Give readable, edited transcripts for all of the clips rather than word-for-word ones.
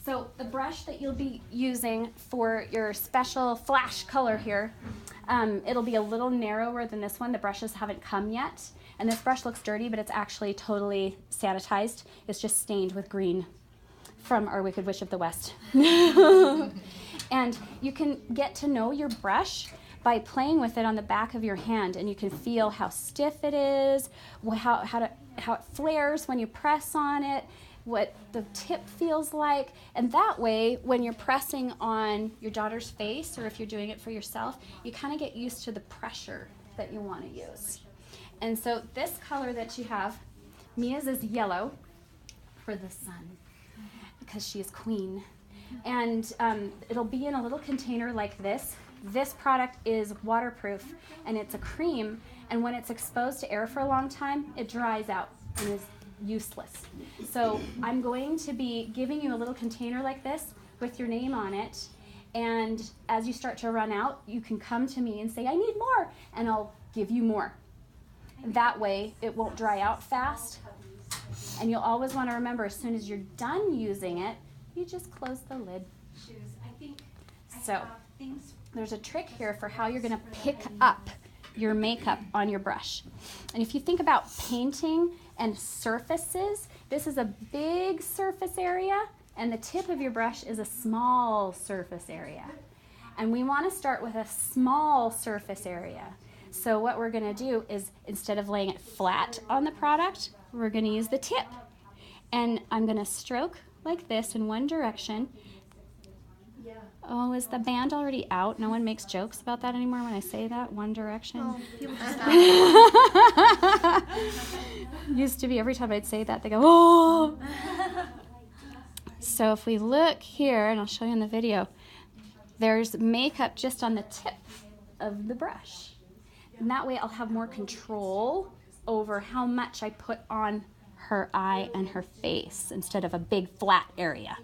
So the brush that you'll be using for your special flash color here, it'll be a little narrower than this one. The brushes haven't come yet. And this brush looks dirty, but it's actually totally sanitized. It's just stained with green from our Wicked Witch of the West. And you can get to know your brush by playing with it on the back of your hand, and you can feel how stiff it is, how it flares when you press on it, what the tip feels like. And that way, when you're pressing on your daughter's face, or if you're doing it for yourself, you kind of get used to the pressure that you want to use. And so this color that you have, Mia's is yellow for the sun, because she is queen. And it'll be in a little container like this. This product is waterproof, and it's a cream, and when it's exposed to air for a long time, it dries out and is useless. So I'm going to be giving you a little container like this with your name on it, and as you start to run out, you can come to me and say, I need more, and I'll give you more. That way, it won't dry out fast, and you'll always want to remember, as soon as you're done using it, you just close the lid. So there's a trick here for how you're going to pick up your makeup on your brush. And if you think about painting and surfaces, this is a big surface area, and the tip of your brush is a small surface area. And we want to start with a small surface area. So what we're going to do is, instead of laying it flat on the product, we're going to use the tip. And I'm going to stroke like this in one direction. Oh, is the band already out? No one makes jokes about that anymore when I say that, one direction? Oh, people just used to be every time I'd say that, they go, oh! So if we look here, and I'll show you in the video, there's makeup just on the tip of the brush. And that way I'll have more control over how much I put on her eye and her face instead of a big flat area.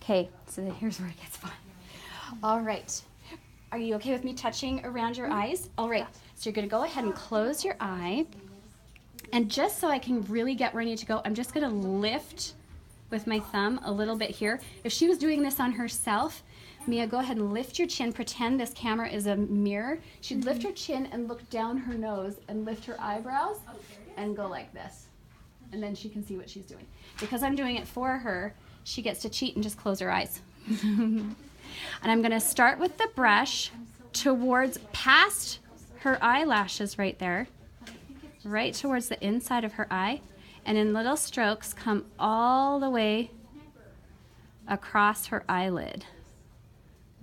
Okay, so here's where it gets fun. All right. Are you okay with me touching around your eyes? All right. So you're going to go ahead and close your eye. And just so I can really get where I need to go, I'm just going to lift with my thumb a little bit here. If she was doing this on herself, Mia, go ahead and lift your chin. Pretend this camera is a mirror. She'd lift her chin and look down her nose and lift her eyebrows and go like this. And then she can see what she's doing. Because I'm doing it for her, she gets to cheat and just close her eyes. And I'm going to start with the brush towards past her eyelashes right there, right towards the inside of her eye, and in little strokes come all the way across her eyelid.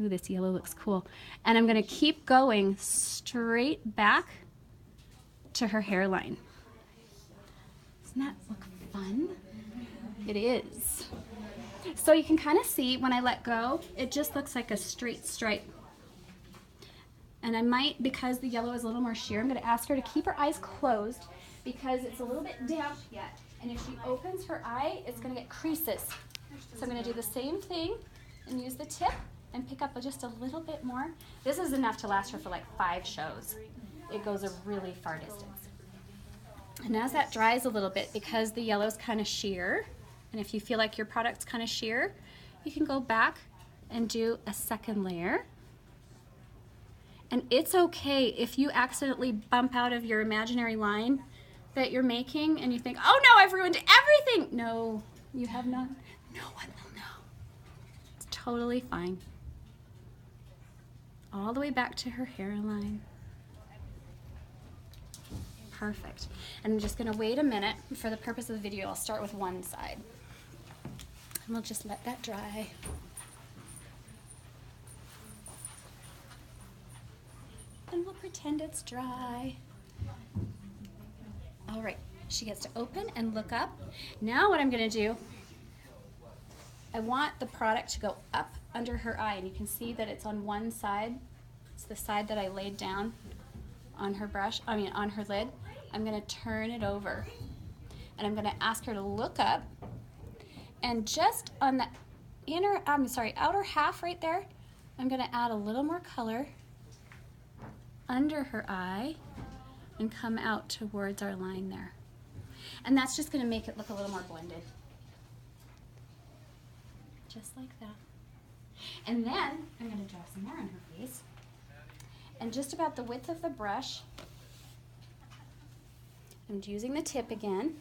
Ooh, this yellow looks cool. And I'm going to keep going straight back to her hairline. Doesn't that look fun? It is. So you can kind of see when I let go, it just looks like a straight stripe. And I might, because the yellow is a little more sheer, I'm going to ask her to keep her eyes closed because it's a little bit damp yet. And if she opens her eye, it's going to get creases. So I'm going to do the same thing and use the tip and pick up just a little bit more. This is enough to last her for like 5 shows. It goes a really far distance. And as that dries a little bit, because the yellow's kind of sheer, and if you feel like your product's kind of sheer, you can go back and do a second layer. And it's okay if you accidentally bump out of your imaginary line that you're making and you think, oh no, I've ruined everything. No, you have not. No one will know. It's totally fine. All the way back to her hairline. Perfect. And I'm just going to wait a minute. For the purpose of the video, I'll start with one side. And we'll just let that dry. And we'll pretend it's dry. All right, she gets to open and look up. Now what I'm going to do, I want the product to go up under her eye, and you can see that it's on one side. It's the side that I laid down on her brush, on her lid. I'm going to turn it over, and I'm going to ask her to look up, and just on the outer half right there, I'm going to add a little more color under her eye and come out towards our line there. And that's just going to make it look a little more blended. just like that. And then I'm going to draw some more on her face. And just about the width of the brush, I'm using the tip again.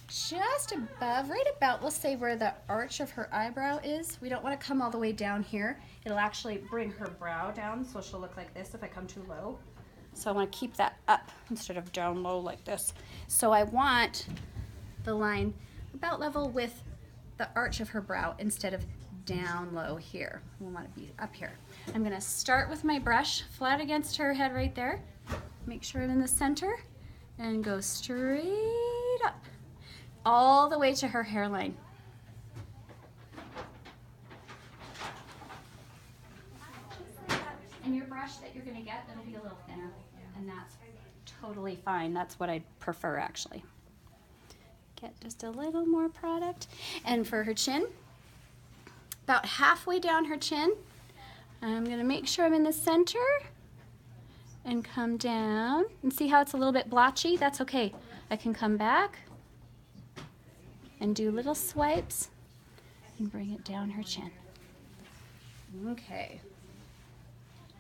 Just above, right about, let's say where the arch of her eyebrow is. We don't want to come all the way down here. It'll actually bring her brow down, so she'll look like this if I come too low. So I want to keep that up instead of down low like this. So I want the line about level with the arch of her brow instead of down low here. We want to be up here. I'm going to start with my brush flat against her head right there. Make sure I'm in the center and go straight up all the way to her hairline. And your brush that you're going to get, it'll be a little thinner, and that's totally fine. That's what I prefer, actually. Get just a little more product. And for her chin, about halfway down her chin, I'm going to make sure I'm in the center and come down. And see how it's a little bit blotchy? That's okay. I can come back and do little swipes and bring it down her chin. Okay.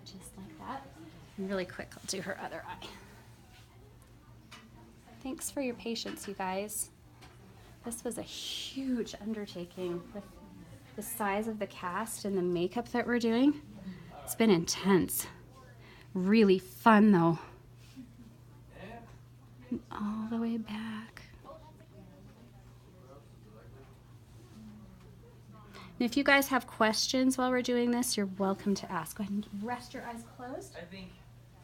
Just like that. And really quick, I'll do her other eye. Thanks for your patience, you guys. This was a huge undertaking with the size of the cast and the makeup that we're doing. It's been intense. Really fun though. And all the way back. And if you guys have questions while we're doing this, you're welcome to ask. Go ahead and rest your eyes closed. I think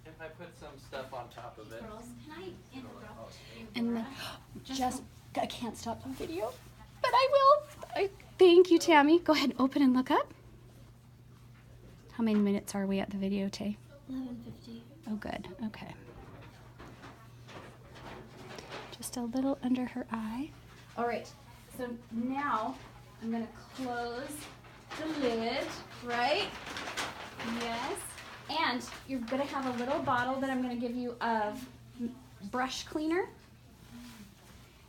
if I put some stuff on top of it. Girls, can I interrupt? And then just, I can't stop the video, but I will. Thank you, Tammy. Go ahead and open and look up. How many minutes are we at the video, Tay? 11:50. Oh, good. Okay. Just a little under her eye. All right. So now I'm going to close the lid, right? Yes. And you're going to have a little bottle that I'm going to give you of brush cleaner.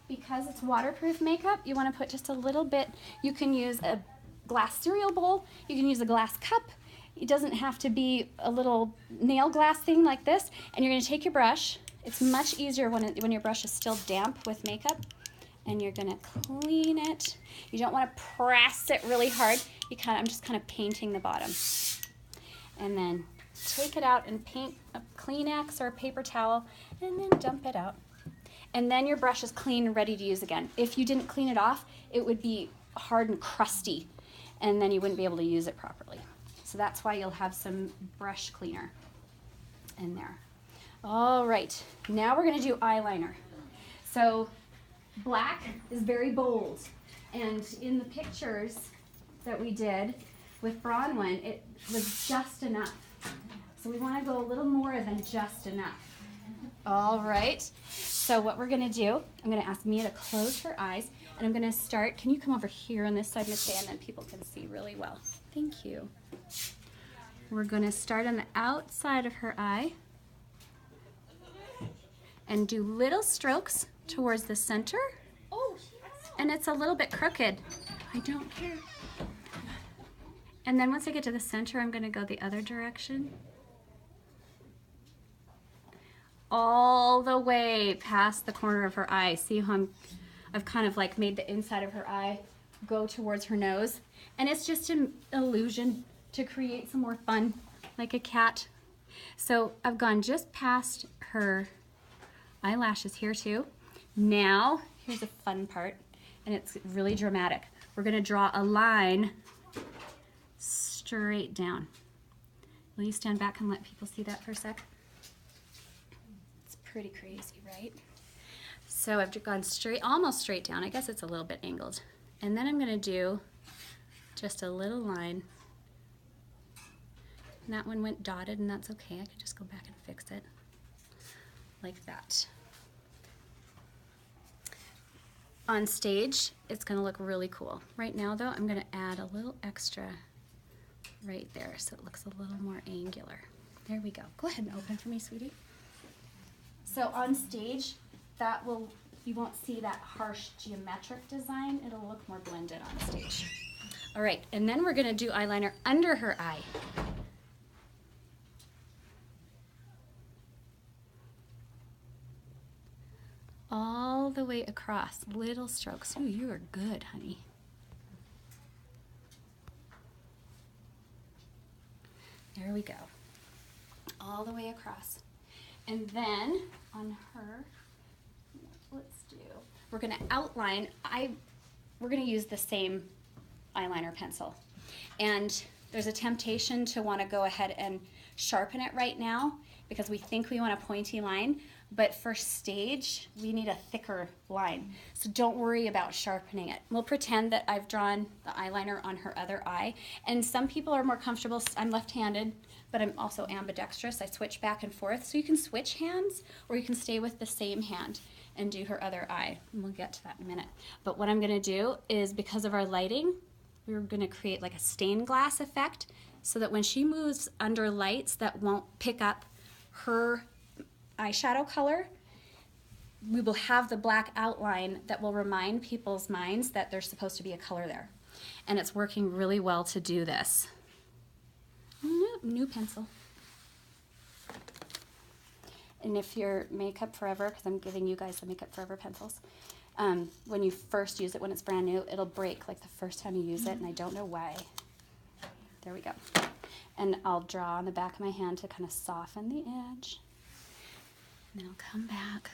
Because it's waterproof makeup, you want to put just a little bit. You can use a glass cereal bowl. You can use a glass cup. It doesn't have to be a little nail glass thing like this. And you're going to take your brush. It's much easier when your brush is still damp with makeup. And you're going to clean it. You don't want to press it really hard. I'm just kind of painting the bottom. And then take it out and paint a Kleenex or a paper towel and then dump it out. And then your brush is clean and ready to use again. If you didn't clean it off, it would be hard and crusty, and then you wouldn't be able to use it properly. So that's why you'll have some brush cleaner in there. All right, now we're gonna do eyeliner. So black is very bold, and in the pictures that we did with Bronwyn, it was just enough. So we wanna go a little more than just enough. All right, so what we're gonna do, I'm gonna ask Mia to close her eyes, and I'm gonna start, can you come over here on this side, Miss Day, and then people can see really well. Thank you. We're gonna start on the outside of her eye and do little strokes towards the center. Oh, And it's a little bit crooked. I don't care. And then once I get to the center, I'm gonna go the other direction. All the way past the corner of her eye. See how I've kind of like made the inside of her eye go towards her nose. And it's just an illusion to create some more fun, like a cat. So I've gone just past her eyelashes here too. Now, here's a fun part, and it's really dramatic. We're gonna draw a line straight down. Will you stand back and let people see that for a sec? Pretty crazy, right? So I've gone straight, almost straight down. I guess it's a little bit angled. And then I'm gonna do just a little line. And that one went dotted, and that's okay. I can just go back and fix it like that. On stage, it's gonna look really cool. Right now though, I'm gonna add a little extra right there so it looks a little more angular. There we go. Go ahead and open for me, sweetie. So on stage, that will you won't see that harsh geometric design. It'll look more blended on stage. All right, and then we're gonna do eyeliner under her eye. All the way across, little strokes. Ooh, you are good, honey. There we go. All the way across. And then on her, let's do, we're gonna outline, we're gonna use the same eyeliner pencil. And there's a temptation to wanna go ahead and sharpen it right now because we think we want a pointy line, but for stage, we need a thicker line. So don't worry about sharpening it. We'll pretend that I've drawn the eyeliner on her other eye. And some people are more comfortable, I'm left-handed, but I'm also ambidextrous. I switch back and forth. So you can switch hands or you can stay with the same hand and do her other eye. And we'll get to that in a minute. But what I'm gonna do is, because of our lighting, we're gonna create like a stained glass effect so that when she moves under lights that won't pick up her eyeshadow color, we will have the black outline that will remind people's minds that there's supposed to be a color there. And it's working really well to do this. New pencil. And if you're Makeup Forever, because I'm giving you guys the Makeup Forever pencils, when you first use it, when it's brand new, it'll break like the first time you use it, and I don't know why. There we go. And I'll draw on the back of my hand to kind of soften the edge. And then I'll come back.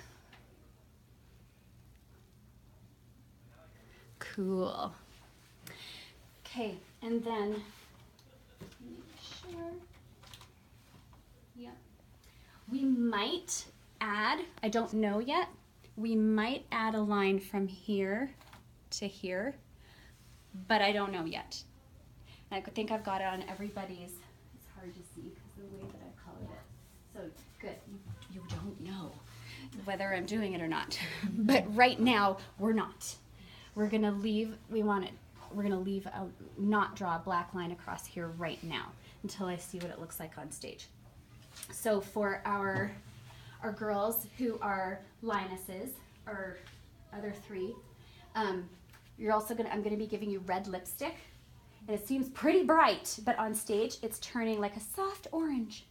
Cool. Okay, and then make sure. Yep. We might add, I don't know yet, we might add a line from here to here, but I don't know yet. I think I've got it on everybody's, it's hard to see because of the way that I've colored it. So good, you don't know whether I'm doing it or not. But right now, we're not. We're gonna leave, we're gonna leave not draw a black line across here right now until I see what it looks like on stage. So for our girls who are Lionesses, or other three, you're also I'm gonna be giving you red lipstick. And it seems pretty bright, but on stage, it's turning like a soft orange.